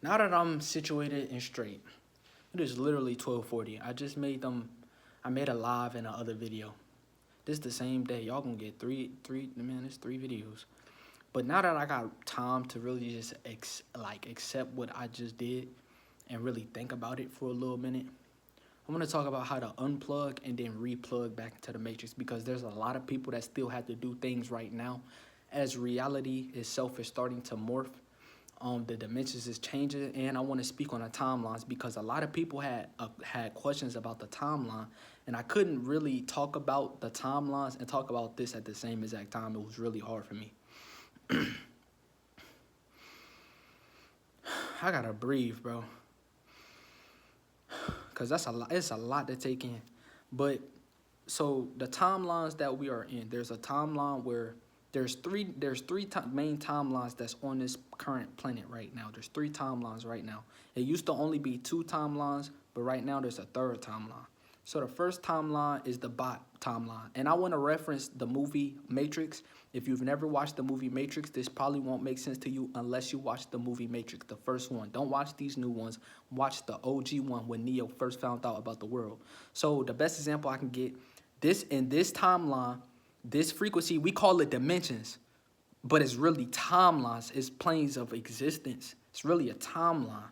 Now that I'm situated and straight, it is literally 12:40. I made a live in another video. This the same day. Y'all gonna get man, it's 3 videos. But now that I got time to really just accept what I just did and really think about it for a little minute, I'm gonna talk about how to unplug and then replug back into the matrix, because there's a lot of people that still have to do things right now as reality itself is starting to morph. The dimensions is changing, and I want to speak on the timelines because a lot of people had questions about the timeline, and I couldn't really talk about the timelines and talk about this at the same exact time. It was really hard for me. I gotta breathe, bro, because that's a lot. It's a lot to take in. But so the timelines that we are in, there's a timeline where there's three main timelines that's on this current planet right now. There's 3 timelines right now. It used to only be 2 timelines, but right now there's a 3rd timeline. So the first timeline is the bot timeline. And I want to reference the movie Matrix. If you've never watched the movie Matrix, this probably won't make sense to you unless you watch the movie Matrix, the first one. Don't watch these new ones. Watch the OG one when Neo first found out about the world. So the best example I can get, in this timeline, this frequency, we call it dimensions, but it's really timelines. It's planes of existence. It's really a timeline.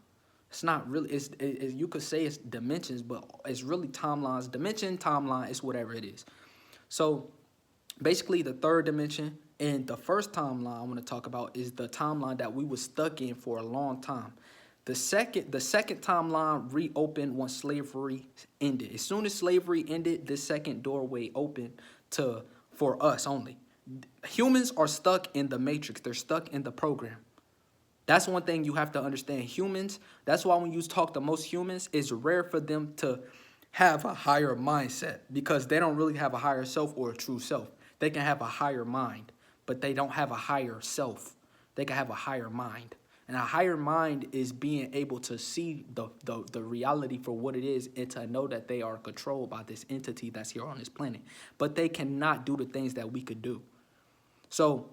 It's not really, you could say it's dimensions, but it's really timelines. Dimension, timeline, it's whatever it is. So basically the 3rd dimension and the first timeline I want to talk about is the timeline that we were stuck in for a long time. The second timeline reopened once slavery ended. As soon as slavery ended, this second doorway opened for us only. Humans are stuck in the matrix. They're stuck in the program. That's one thing you have to understand. Humans, that's why when you talk to most humans, it's rare for them to have a higher mindset, because they don't really have a higher self or a true self. They can have a higher mind, but they don't have a higher self. They can have a higher mind. And a higher mind is being able to see the reality for what it is and to know that they are controlled by this entity that's here on this planet. But they cannot do the things that we could do. So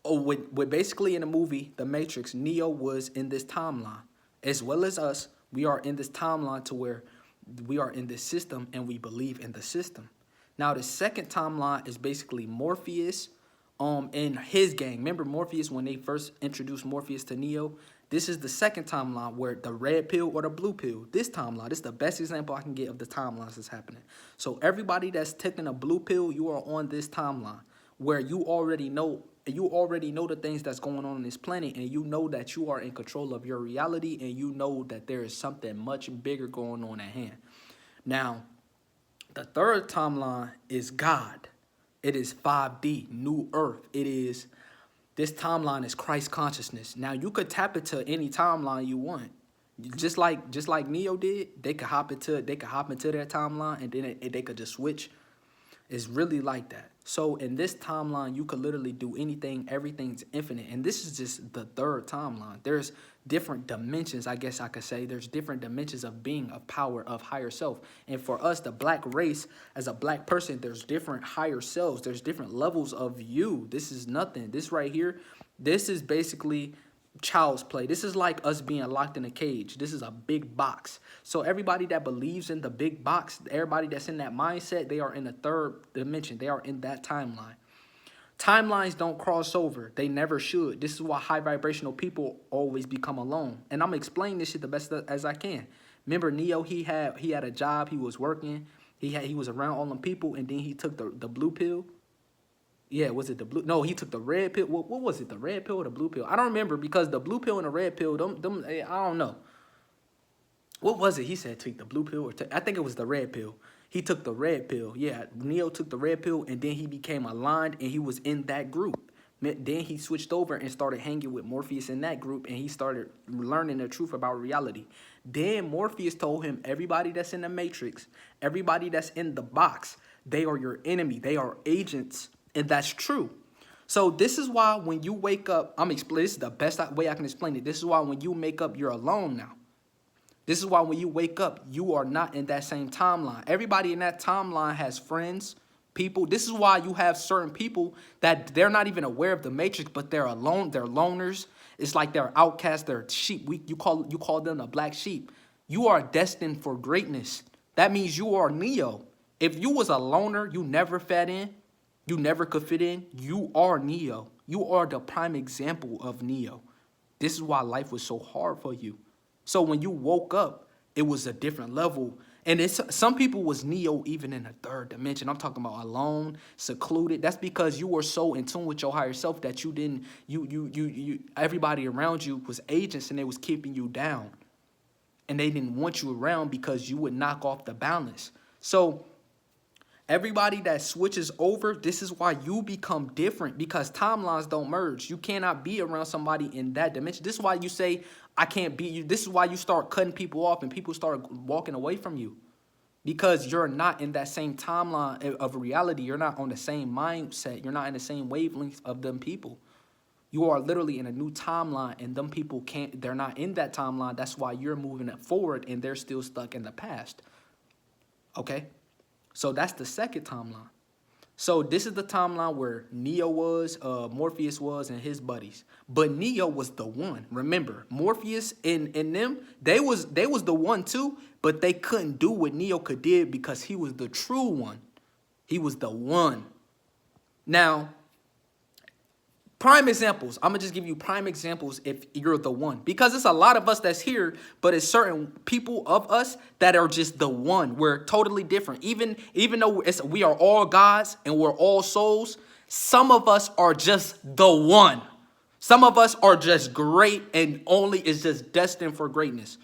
with basically in the movie, The Matrix, Neo was in this timeline. As well as us, we are in this timeline to where we are in this system and we believe in the system. Now, the second timeline is basically Morpheus and his gang. Remember Morpheus when they first introduced Morpheus to Neo? This is the second timeline where the red pill or the blue pill. This timeline, this is the best example I can get of the timelines that's happening. So everybody that's taking a blue pill, you are on this timeline where you already know the things that's going on this planet, and you know that you are in control of your reality, and you know that there is something much bigger going on at hand. Now, the 3rd timeline is God. It is 5D, New Earth. This timeline is Christ consciousness. Now, you could tap into any timeline you want. Just like Neo did, they could hop into their timeline, and then they could just switch. It's really like that. So in this timeline, you could literally do anything. Everything's infinite. And this is just the 3rd timeline. There's different dimensions, I guess I could say. There's different dimensions of being, of power, of higher self. And for us, the black race, as a black person, there's different higher selves. There's different levels of you. This is nothing. This right here, this is basically child's play. This is like us being locked in a cage. This is a big box. So everybody that believes in the big box, everybody that's in that mindset, they are in the 3rd dimension. They are in that timeline. Timelines don't cross over. They never should. This is why high vibrational people always become alone. And I'm explaining this shit the best as I can. Remember Neo, he had a job, he was working, he was around all them people, and then he took the blue pill. Yeah, was it the blue? No, he took the red pill. What was it, the red pill or the blue pill? I don't remember, because the blue pill and the red pill, I don't know. What was it? He said take the blue pill, I think it was the red pill. He took the red pill. Yeah, Neo took the red pill, and then he became aligned, and he was in that group. Then he switched over and started hanging with Morpheus in that group, and he started learning the truth about reality. Then Morpheus told him, everybody that's in the Matrix, everybody that's in the box, they are your enemy. They are agents. And that's true. So this is why when you wake up, this is the best way I can explain it. This is why when you make up, you're alone now. This is why when you wake up, you are not in that same timeline. Everybody in that timeline has friends, people. This is why you have certain people that they're not even aware of the matrix, but they're alone. They're loners. It's like they're outcasts, they're sheep. You call them the black sheep. You are destined for greatness. That means you are Neo. If you was a loner, you never fed in, you never could fit in, you are Neo. You are the prime example of Neo. This is why life was so hard for you. So when you woke up, it was a different level. And it's some people was Neo even in a third dimension. I'm talking about alone, secluded. That's because you were so in tune with your higher self that you didn't, everybody around you was agents and they was keeping you down. And they didn't want you around because you would knock off the balance. So everybody that switches over, this is why you become different, because timelines don't merge. You cannot be around somebody in that dimension. This is why you say, I can't be you. This is why you start cutting people off and people start walking away from you, because you're not in that same timeline of reality. You're not on the same mindset. You're not in the same wavelength of them people. You are literally in a new timeline, and them people they're not in that timeline. That's why you're moving it forward and they're still stuck in the past. Okay? So that's the second timeline. So this is the timeline where Neo was, Morpheus was, and his buddies. But Neo was the one. Remember, Morpheus and them, they was the one too, but they couldn't do what Neo could do because he was the true one. He was the one. Now, prime examples. I'm going to just give you prime examples if you're the one. Because it's a lot of us that's here, but it's certain people of us that are just the one. We're totally different. Even though we are all gods and we're all souls, some of us are just the one. Some of us are just great and only is just destined for greatness.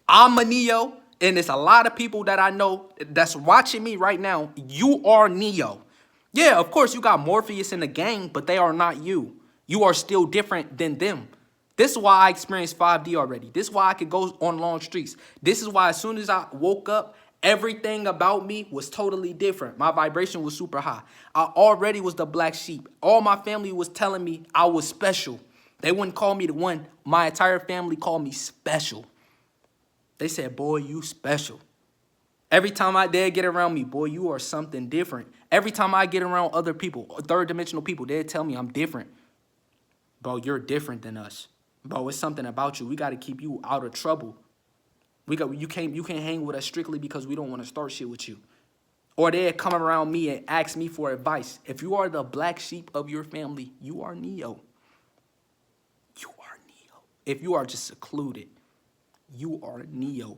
I'm a Neo, and it's a lot of people that I know that's watching me right now. You are Neo. Yeah, of course, you got Morpheus in the gang, but they are not you. You are still different than them. This is why I experienced 5D already. This is why I could go on long streets. This is why as soon as I woke up, everything about me was totally different. My vibration was super high. I already was the black sheep. All my family was telling me I was special. They wouldn't call me the one. My entire family called me special. They said, boy, you special. Every time they'd get around me, boy, you are something different. Every time I get around other people, third dimensional people, they'd tell me I'm different. Bro, you're different than us. Bro, it's something about you. We got to keep you out of trouble. You can't hang with us strictly because we don't want to start shit with you. Or they'd come around me and ask me for advice. If you are the black sheep of your family, you are Neo. You are Neo. If you are just secluded, you are Neo.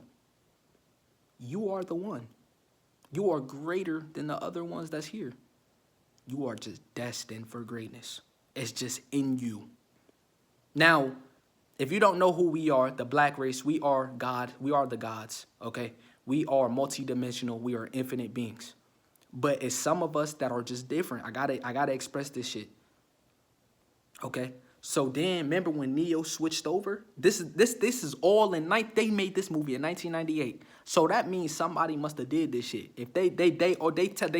You are the one. You are greater than the other ones that's here. You are just destined for greatness. It's just in you. Now, if you don't know who we are, the black race, we are God. We are the gods, okay? We are multidimensional. We are infinite beings. But it's some of us that are just different. I gotta express this shit. Okay? So then, remember when Neo switched over? This is all in they made this movie in 1998. So that means somebody must have did this shit. If they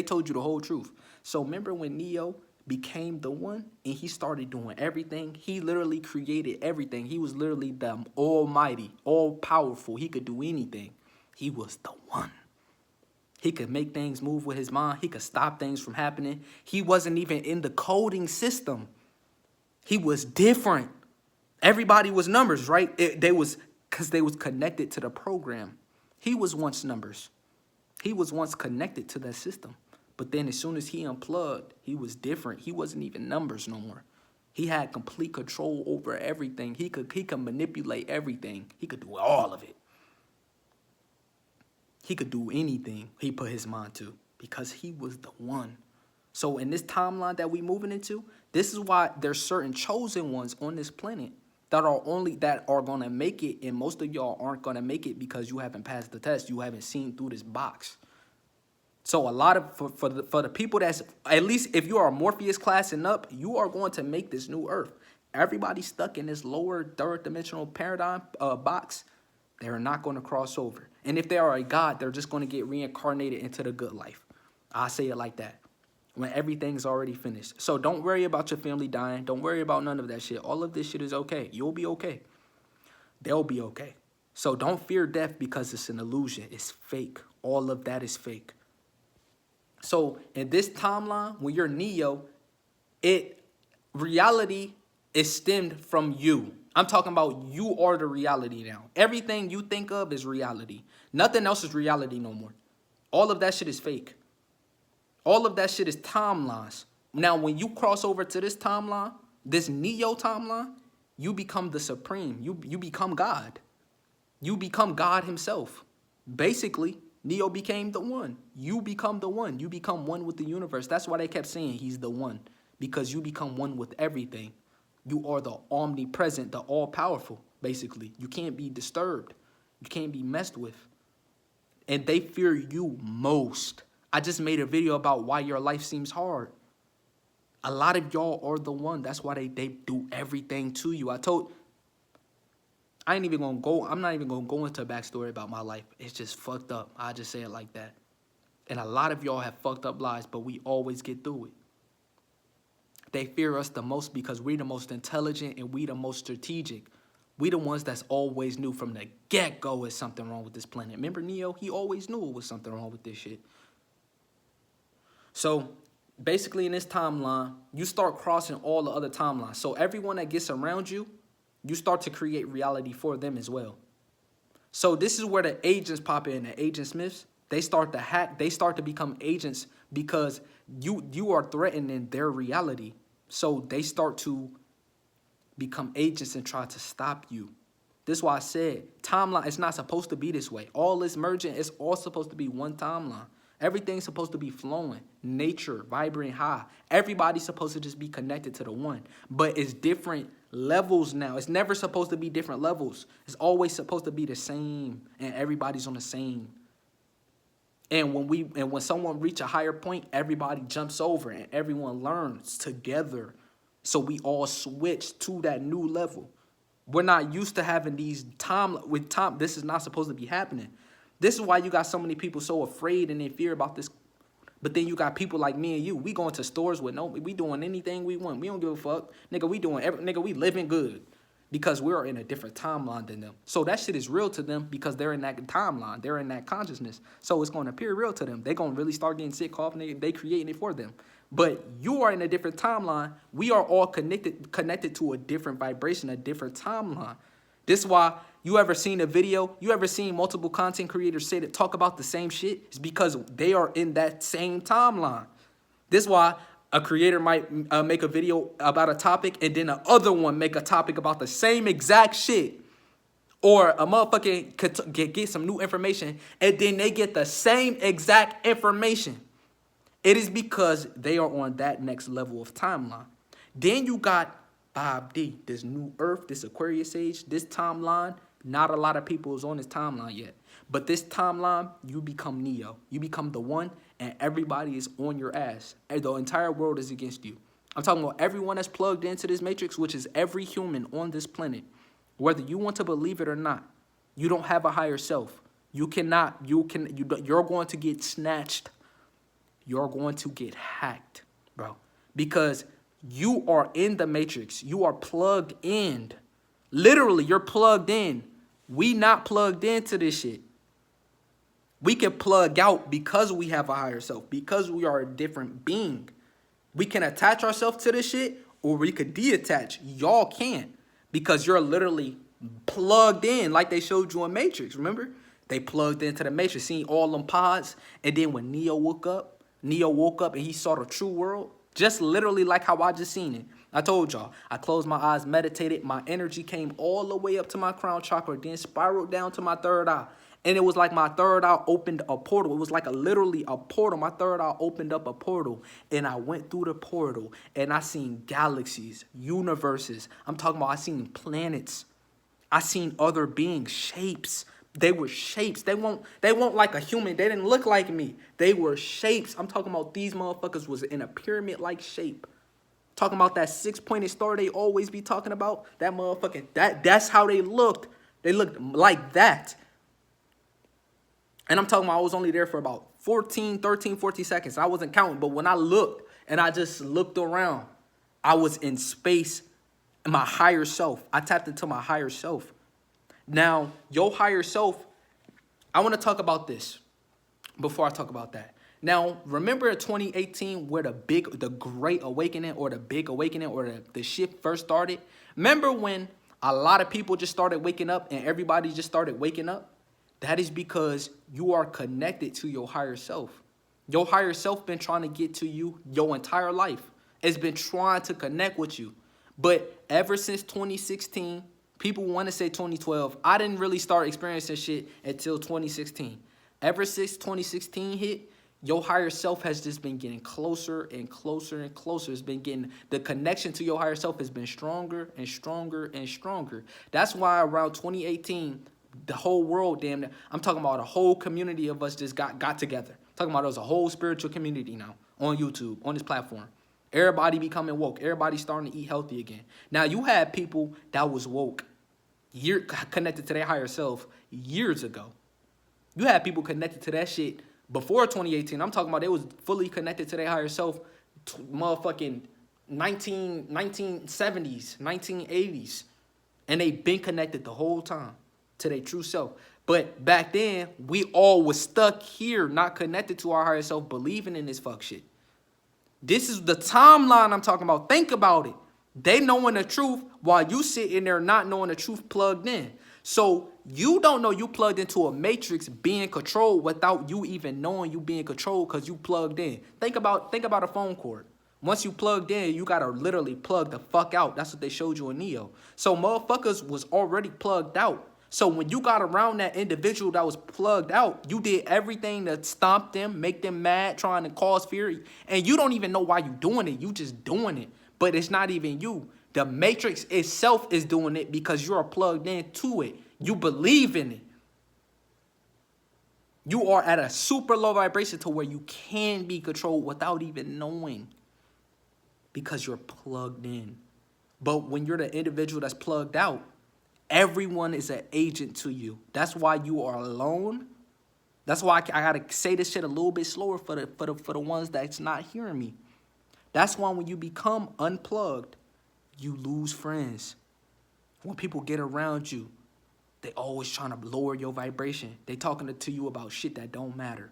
told you the whole truth. So remember when Neo became the one and he started doing everything? He literally created everything. He was literally the almighty, all powerful. He could do anything. He was the one. He could make things move with his mind. He could stop things from happening. He wasn't even in the coding system. He was different. Everybody was numbers, right? Because they was connected to the program. He was once numbers. He was once connected to that system. But then as soon as he unplugged, he was different. He wasn't even numbers no more. He had complete control over everything. He could manipulate everything. He could do all of it. He could do anything he put his mind to because he was the one. So in this timeline that we moving into, this is why there's certain chosen ones on this planet that are gonna make it, and most of y'all aren't gonna make it because you haven't passed the test. You haven't seen through this box. So a lot of for the people that's, at least if you are a Morpheus class and up, you are going to make this new earth. Everybody stuck in this lower third dimensional paradigm box, they're not going to cross over. And if they are a god, they're just going to get reincarnated into the good life. I say it like that. When everything's already finished. So don't worry about your family dying. Don't worry about none of that shit. All of this shit is okay. You'll be okay. They'll be okay. So don't fear death because it's an illusion. It's fake. All of that is fake. So in this timeline, when you're Neo, reality It stemmed from you. I'm talking about you are the reality now. Everything you think of is reality. Nothing else is reality no more. All of that shit is fake. All of that shit is timelines. Now, when you cross over to this timeline, this Neo timeline, you become the supreme. You become God. You become God himself. Basically, Neo became the one. You become the one. You become one with the universe. That's why they kept saying he's the one. Because you become one with everything. You are the omnipresent, the all-powerful, basically. You can't be disturbed. You can't be messed with. And they fear you most. I just made a video about why your life seems hard. A lot of y'all are the one. That's why they do everything to you. I'm not even gonna go into a backstory about my life. It's just fucked up. I just say it like that. And a lot of y'all have fucked up lives, but we always get through it. They fear us the most because we're the most intelligent and we the most strategic. We the ones that's always knew from the get-go there's something wrong with this planet. Remember Neo? He always knew it was something wrong with this shit. So basically in this timeline, you start crossing all the other timelines. So everyone that gets around you, you start to create reality for them as well. So this is where the agents pop in, the Agent Smiths. They start to hack. They start to become agents because you are threatening their reality. So they start to become agents and try to stop you. This is why I said timeline, it's not supposed to be this way. All this merging, it's all supposed to be one timeline. Everything's supposed to be flowing, nature, vibrant, high. Everybody's supposed to just be connected to the one. But it's different levels now. It's never supposed to be different levels. It's always supposed to be the same, and everybody's on the same. And when someone reach a higher point, everybody jumps over and everyone learns together. So we all switch to that new level. We're not used to having these this is not supposed to be happening. This is why you got so many people so afraid and in fear about this. But then you got people like me and you. We going to stores with we doing anything we want. We don't give a fuck. Nigga, we living good. Because we're in a different timeline than them. So that shit is real to them because they're in that timeline. They're in that consciousness. So it's going to appear real to them. They're going to really start getting sick off and they creating it for them. But you are in a different timeline. We are all connected to a different vibration, a different timeline. This is why you ever seen a video, you ever seen multiple content creators say that talk about the same shit? It's because they are in that same timeline. This is why a creator might make a video about a topic and then the other one make a topic about the same exact shit. Or a motherfucker could get some new information and then they get the same exact information. It is because they are on that next level of timeline. Then you got 5D, this new Earth, this Aquarius age, this timeline. Not a lot of people is on this timeline yet. But this timeline, you become Neo. You become the one, and everybody is on your ass. And the entire world is against you. I'm talking about everyone that's plugged into this matrix, which is every human on this planet. Whether you want to believe it or not, you don't have a higher self. You're going to get snatched. You're going to get hacked, bro. Because you are in the matrix. You are plugged in. Literally, you're plugged in. We not plugged into this shit. We can plug out because we have a higher self, because we are a different being. We can attach ourselves to this shit or we could detach. Y'all can't because you're literally plugged in like they showed you in Matrix. Remember? They plugged into the Matrix, seen all them pods. And then when Neo woke up and he saw the true world, just literally like how I just seen it. I told y'all, I closed my eyes, meditated. My energy came all the way up to my crown chakra, then spiraled down to my third eye. And it was like my third eye opened a portal. It was like literally a portal. My third eye opened up a portal. And I went through the portal. And I seen galaxies, universes. I'm talking about I seen planets. I seen other beings, shapes. They were shapes. They weren't like a human. They didn't look like me. They were shapes. I'm talking about these motherfuckers was in a pyramid-like shape. Talking about that six-pointed star they always be talking about. That motherfucking, that's how they looked. They looked like that. And I'm talking about I was only there for about 14 seconds. I wasn't counting. But when I looked and I just looked around, I was in space, my higher self. I tapped into my higher self. Now, your higher self, I want to talk about this before I talk about that. Now, remember in 2018 where the great awakening or the big awakening or the shift first started? Remember when a lot of people just started waking up and everybody just started waking up? That is because you are connected to your higher self. Your higher self been trying to get to you your entire life. It's been trying to connect with you. But ever since 2016, people want to say 2012. I didn't really start experiencing shit until 2016. Ever since 2016 hit, your higher self has just been getting closer and closer and closer. It's been getting, the connection to your higher self has been stronger and stronger and stronger. That's why around 2018, the whole world, damn near, I'm talking about a whole community of us just got together. I'm talking about there's a whole spiritual community now on YouTube, on this platform. Everybody becoming woke. Everybody starting to eat healthy again. Now, you had people that was woke, connected to their higher self years ago. You had people connected to that shit before 2018. I'm talking about they was fully connected to their higher self, motherfucking 1970s, 1980s. And they been connected the whole time to their true self. But back then, we all was stuck here, not connected to our higher self, believing in this fuck shit. This is the timeline I'm talking about. Think about it. They knowing the truth while you sitting there not knowing the truth plugged in. So you don't know you plugged into a matrix being controlled without you even knowing you being controlled because you plugged in. Think about a phone cord. Once you plugged in, you got to literally plug the fuck out. That's what they showed you in Neo. So motherfuckers was already plugged out. So when you got around that individual that was plugged out, you did everything to stomp them, make them mad, trying to cause fear. And you don't even know why you doing it. You just doing it. But it's not even you. The matrix itself is doing it because you're plugged into it. You believe in it. You are at a super low vibration to where you can be controlled without even knowing because you're plugged in. But when you're the individual that's plugged out, everyone is an agent to you. That's why you are alone. That's why I gotta say this shit a little bit slower for the ones that's not hearing me. That's why when you become unplugged, you lose friends. When people get around you, they always trying to lower your vibration. They talking to you about shit that don't matter.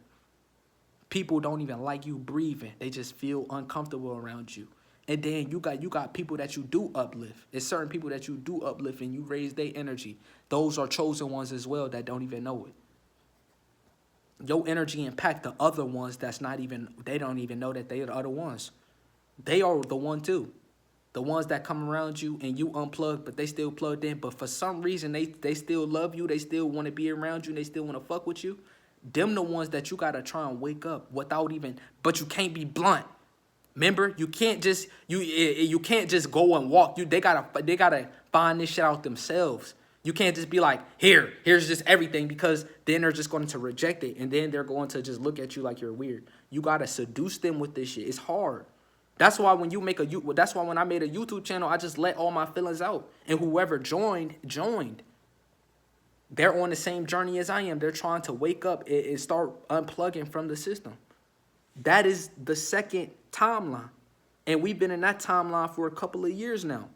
People don't even like you breathing. They just feel uncomfortable around you. And then you got people that you do uplift. It's certain people that you do uplift and you raise their energy. Those are chosen ones as well that don't even know it. Your energy impact the other ones they don't even know that they are the other ones. They are the one too. The ones that come around you and you unplug, but they still plugged in. But for some reason, they still love you. They still want to be around you. And they still want to fuck with you. Them the ones that you got to try and wake up without even, but you can't be blunt. Remember, you can't just go and walk. They gotta find this shit out themselves. You can't just be like, here's just everything, because then they're just going to reject it, and then they're going to just look at you like you're weird. You gotta seduce them with this shit. It's hard. That's why when I made a YouTube channel, I just let all my feelings out, and whoever joined. They're on the same journey as I am. They're trying to wake up and start unplugging from the system. That is the second timeline. And we've been in that timeline for a couple of years now.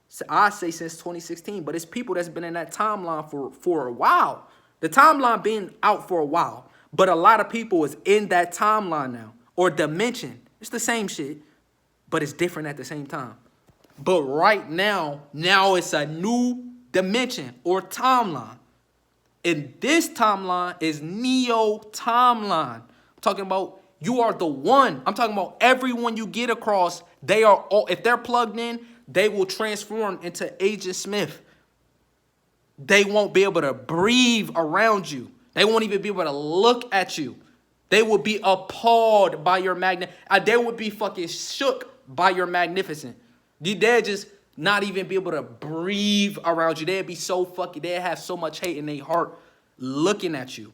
So I say since 2016, but it's people that's been in that timeline for a while. The timeline been out for a while, but a lot of people is in that timeline now, or dimension. It's the same shit, but it's different at the same time. But right now it's a new dimension or timeline. And this timeline is Neo timeline. I'm talking about you are the one. I'm talking about everyone you get across. They are all, if they're plugged in, they will transform into Agent Smith. They won't be able to breathe around you. They won't even be able to look at you. They will be appalled by your they would be fucking shook by your magnificence. They'd just not even be able to breathe around you. They'd be so fucking, they'd have so much hate in their heart looking at you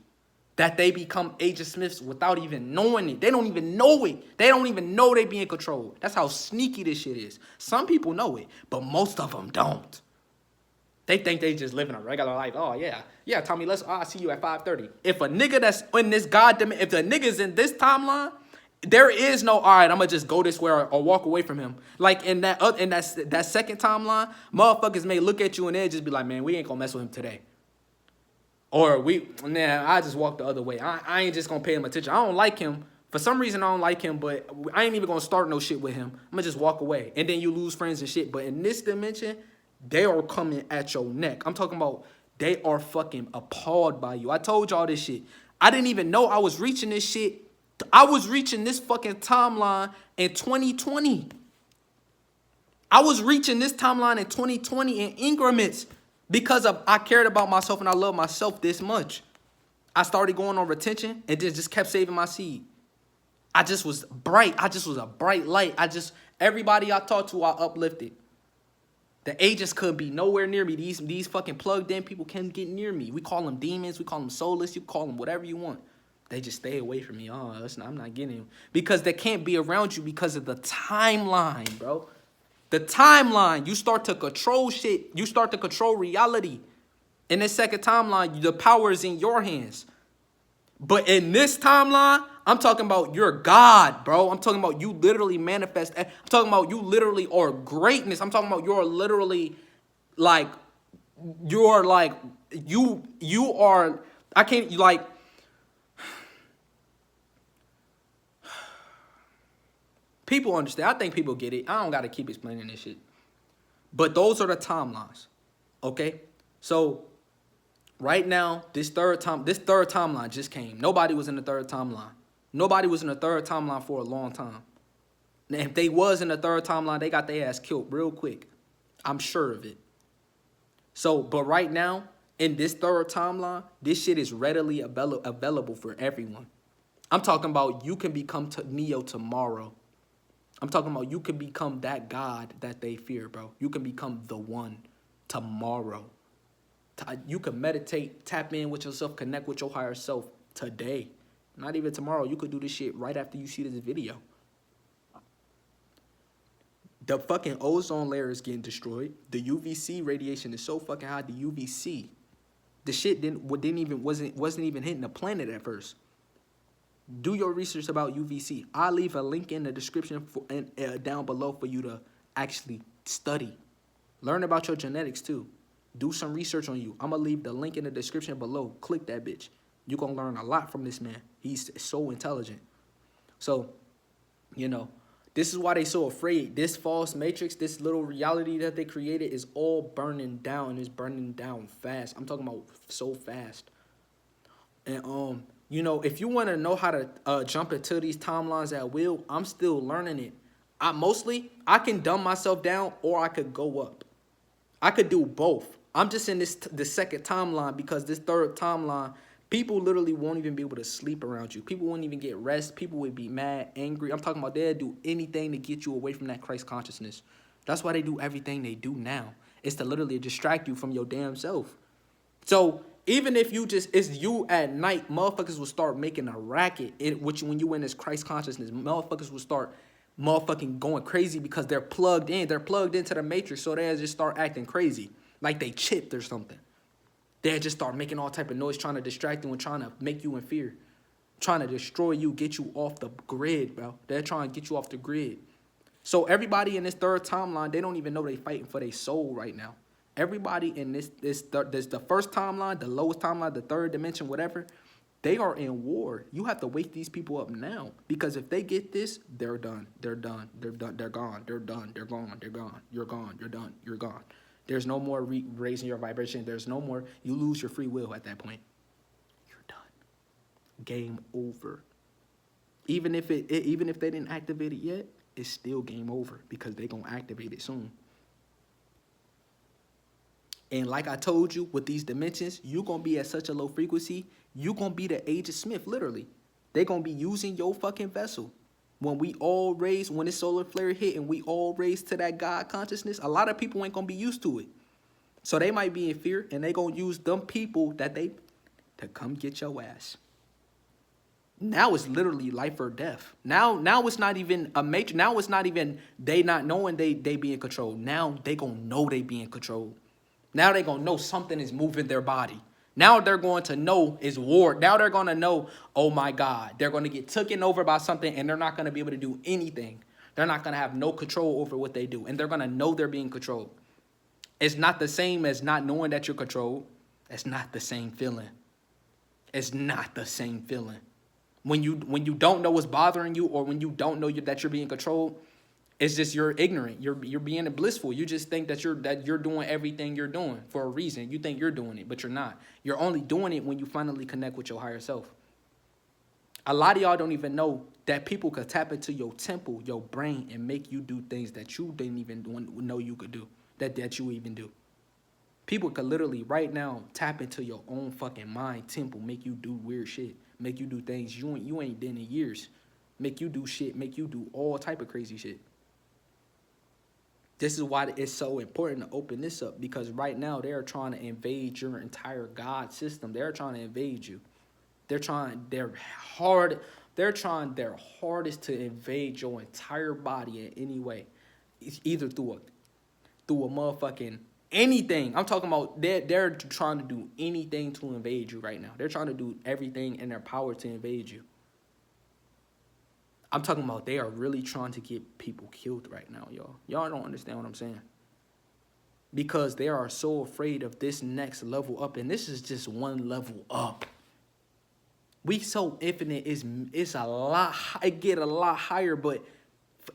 that they become Agent Smiths without even knowing it. They don't even know it. They don't even know they being controlled. That's how sneaky this shit is. Some people know it, but most of them don't. They think they just living a regular life. Oh, yeah, Tommy, I'll see you at 5:30. If a nigga that's in this goddamn, if the nigga's in this timeline, there is no, all right, I'm going to just go this way or walk away from him. Like in that second timeline, motherfuckers may look at you and they just be like, man, we ain't going to mess with him today. Or I just walk the other way. I ain't just going to pay him attention. I don't like him For some reason, I don't like him, but I ain't even gonna start no shit with him. I'm gonna just walk away. And then you lose friends and shit. But in this dimension, they are coming at your neck. I'm talking about they are fucking appalled by you. I told y'all this shit. I didn't even know I was reaching this shit. I was reaching this fucking timeline in 2020. I was reaching this timeline in 2020 in increments because I cared about myself and I love myself this much. I started going on retention and just kept saving my seed. I just was bright. I just was a bright light. Everybody I talked to, I uplifted. The agents couldn't be nowhere near me. These fucking plugged in people can't get near me. We call them demons. We call them soulless. You call them whatever you want. They just stay away from me. Oh, I'm not getting them. Because they can't be around you because of the timeline, bro. The timeline. You start to control shit. You start to control reality. In this second timeline, the power is in your hands. But in this timeline, I'm talking about you're God, bro. I'm talking about you literally manifest. I'm talking about you literally are greatness. I'm talking about you're literally like, you are, I can't, like, people understand. I think people get it. I don't got to keep explaining this shit. But those are the timelines, okay? So right now, this third timeline just came. Nobody was in the third timeline. Nobody was in the third timeline for a long time. And if they was in the third timeline, they got their ass killed real quick. I'm sure of it. So, but right now, in this third timeline, this shit is readily available for everyone. I'm talking about you can become Neo tomorrow. I'm talking about you can become that God that they fear, bro. You can become the one tomorrow. You can meditate, tap in with yourself, connect with your higher self today. Not even tomorrow. You could do this shit right after you see this video. The fucking ozone layer is getting destroyed. The UVC radiation is so fucking high. The UVC, the shit wasn't even hitting the planet at first. Do your research about UVC. I'll leave a link in the description down below for you to actually study. Learn about your genetics too. Do some research on you. I'm going to leave the link in the description below. Click that bitch. You're going to learn a lot from this man. He's so intelligent. So, you know, this is why they so afraid. This false matrix, this little reality that they created is all burning down. And it's burning down fast. I'm talking about so fast. And, you know, if you want to know how to jump into these timelines at will, I'm still learning it. I can dumb myself down or I could go up. I could do both. I'm just in the second timeline because this third timeline, people literally won't even be able to sleep around you. People won't even get rest. People would be mad, angry. I'm talking about they'll do anything to get you away from that Christ consciousness. That's why they do everything they do now. It's to literally distract you from your damn self. So even if it's you at night, motherfuckers will start making a racket. When you in this Christ consciousness, motherfuckers will start motherfucking going crazy because they're plugged in. They're plugged into the matrix, so they'll just start acting crazy. Like they chipped or something. They'll just start making all type of noise, trying to distract you and trying to make you in fear. Trying to destroy you, get you off the grid, bro. They're trying to get you off the grid. So everybody in this third timeline, they don't even know they fighting for their soul right now. Everybody in this the first timeline, the lowest timeline, the third dimension, whatever, they are in war. You have to wake these people up now. Because if they get this, they're done. They're done. They're done. They're gone. They're done. They're gone. They're gone. You're gone. You're done. You're gone. There's no more raising your vibration. There's no more. You lose your free will at that point. You're done. Game over. Even if they didn't activate it yet, it's still game over because they're going to activate it soon. And like I told you, with these dimensions, you're going to be at such a low frequency, you're going to be the Agent Smith, literally. They're going to be using your fucking vessel. When this solar flare hit and we all raise to that God consciousness, a lot of people ain't going to be used to it. So they might be in fear, and they going to use them people to come get your ass. Now it's literally life or death. Now it's not even a major. Now it's not even they not knowing they be in control. Now they going to know they be in control. Now they're going to know something is moving their body. Now they're going to know it's war. Now they're going to know, oh my God, they're going to get taken over by something and they're not going to be able to do anything. They're not going to have no control over what they do. And they're going to know they're being controlled. It's not the same as not knowing that you're controlled. It's not the same feeling. It's not the same feeling. When you don't know what's bothering you, or when you don't know that you're being controlled, it's just you're ignorant. You're being blissful. You just think that you're doing everything you're doing for a reason. You think you're doing it, but you're not. You're only doing it when you finally connect with your higher self. A lot of y'all don't even know that people could tap into your temple, your brain, and make you do things that you didn't even know you could do, that you even do. People could literally right now tap into your own fucking mind temple, make you do weird shit, make you do things you ain't done in years, make you do shit, make you do all type of crazy shit. This is why it's so important to open this up, because right now they're trying to invade your entire God system. They're trying to invade you. They're trying their hardest to invade your entire body in any way. It's either through a motherfucking anything. I'm talking about they're trying to do anything to invade you right now. They're trying to do everything in their power to invade you. I'm talking about they are really trying to get people killed right now, y'all. Y'all don't understand what I'm saying. Because they are so afraid of this next level up, and this is just one level up. We so infinite, it's a lot, it get a lot higher, but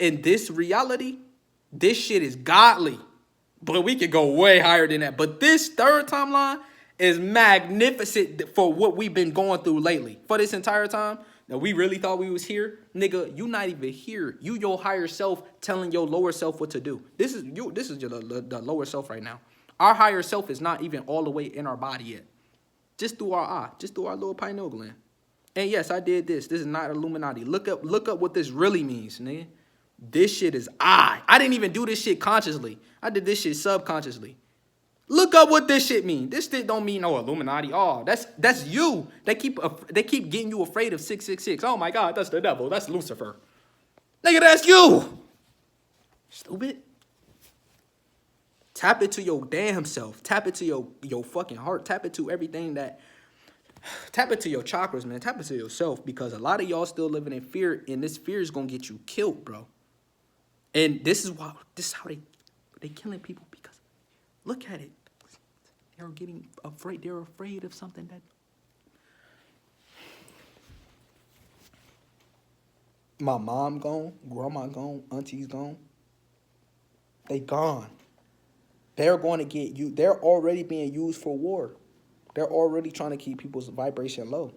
in this reality, this shit is godly. But we could go way higher than that. But this third timeline is magnificent for what we've been going through lately. For this entire time that we really thought we was here, nigga, you not even here. You your higher self telling your lower self what to do. This is the lower self right now. Our higher self is not even all the way in our body yet. Just through our eye, just through our little pineal gland. And yes, I did this. This is not Illuminati. Look up what this really means, nigga. This shit is I didn't even do this shit consciously. I did this shit subconsciously. Look up what this shit mean. This shit don't mean no Illuminati. Oh, that's you. They keep getting you afraid of 666. Oh my God, that's the devil. That's Lucifer. Nigga, that's you. Stupid. Tap into your damn self. Tap into your fucking heart. Tap into everything that. Tap into your chakras, man. Tap into yourself, because a lot of y'all still living in fear, and this fear is gonna get you killed, bro. And this is how they killing people, because look at it. They're getting afraid. They're afraid of something that. My mom gone, grandma gone, auntie's gone. They gone. They're going to get you. They're already being used for war. They're already trying to keep people's vibration low.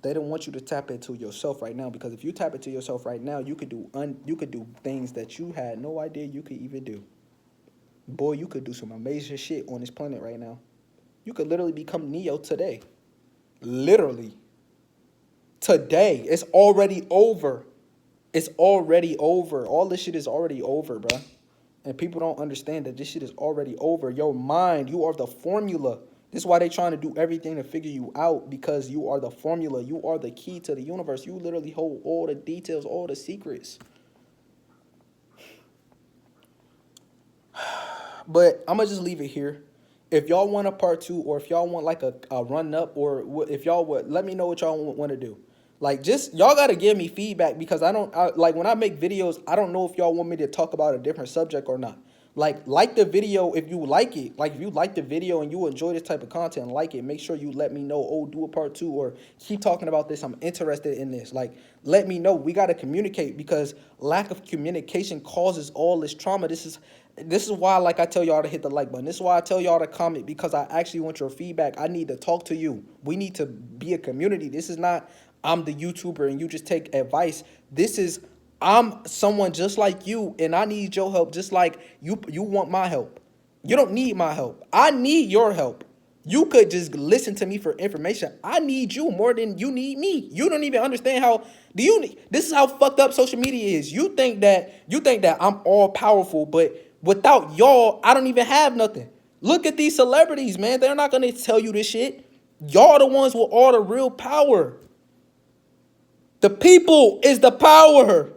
They don't want you to tap into yourself right now, because if you tap into yourself right now, you could do things that you had no idea you could even do. Boy, you could do some amazing shit on this planet right now. You could literally become Neo today. Literally. Today. It's already over. It's already over. All this shit is already over, bro. And people don't understand that this shit is already over. Your mind, you are the formula. This is why they trying to do everything to figure you out, because you are the formula. You are the key to the universe. You literally hold all the details, all the secrets. But I'm going to just leave it here. If y'all want a part 2, or if y'all want like a run up, or if y'all would, let me know what y'all want to do. Like, just, y'all got to give me feedback, because like, when I make videos, I don't know if y'all want me to talk about a different subject or not. Like the video if you like it. Like, if you like the video and you enjoy this type of content, like it, make sure you let me know, oh, do a part 2, or keep talking about this. I'm interested in this. Like, let me know. We got to communicate, because lack of communication causes all this trauma. This is why, like, I tell y'all to hit the like button. This is why I tell y'all to comment, because I actually want your feedback. I need to talk to you. We need to be a community. This is not I'm the YouTuber and you just take advice. This is I'm someone just like you, and I need your help just like you want my help. You don't need my help. I need your help. You could just listen to me for information. I need you more than you need me. You don't even understand how this is how fucked up social media is. You think that I'm all powerful, but without y'all, I don't even have nothing. Look at these celebrities, man. They're not gonna tell you this shit. Y'all the ones with all the real power. The people is the power.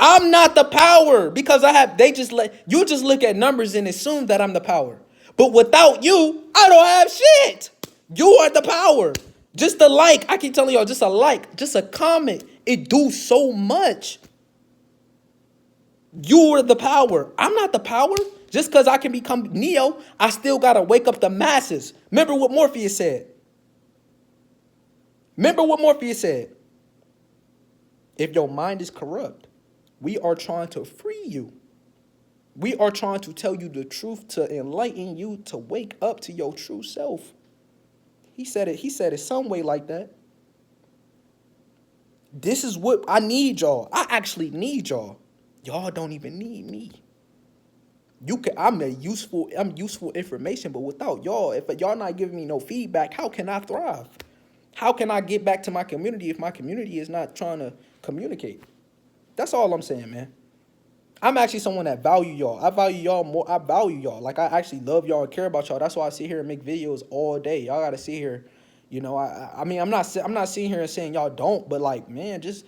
I'm not the power, because you just look at numbers and assume that I'm the power. But without you, I don't have shit. You are the power. Just a like, I keep telling y'all, just a like, just a comment, it do so much. You are the power. I'm not the power. Just because I can become Neo, I still got to wake up the masses. Remember what Morpheus said. Remember what Morpheus said. If your mind is corrupt, we are trying to free you. We are trying to tell you the truth, to enlighten you, to wake up to your true self. He said it some way like that. This is what I need, y'all. I actually need y'all. Y'all don't even need me. I'm useful information, but without y'all, if y'all not giving me no feedback, how can I thrive? How can I get back to my community if my community is not trying to communicate? That's all I'm saying, man. I'm actually someone that value y'all. I value y'all more. I value y'all. Like, I actually love y'all and care about y'all. That's why I sit here and make videos all day. Y'all gotta sit here. You know, I mean, I'm not sitting here and saying y'all don't, but like, man, just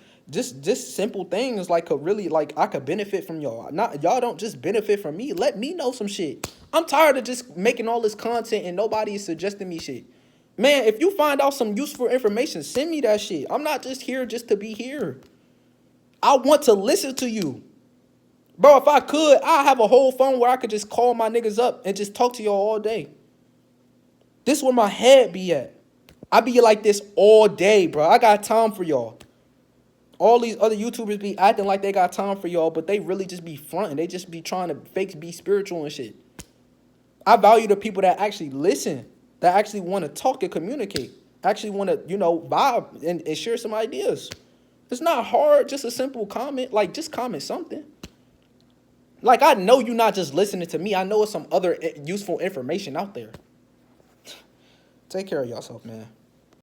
simple things like could really, like, I could benefit from y'all. Not y'all don't just benefit from me. Let me know some shit. I'm tired of just making all this content and nobody is suggesting me shit. Man, if you find out some useful information, send me that shit. I'm not just here just to be here. I want to listen to you. Bro, if I could, I'd have a whole phone where I could just call my niggas up and just talk to y'all all day. This is where my head be at. I be like this all day, bro. I got time for y'all. All these other YouTubers be acting like they got time for y'all, but they really just be fronting. They just be trying to fake be spiritual and shit. I value the people that actually listen, that actually want to talk and communicate, actually want to, you know, vibe and share some ideas. It's not hard, just a simple comment. Like, just comment something. Like, I know you're not just listening to me. I know it's some other useful information out there. Take care of yourself, man.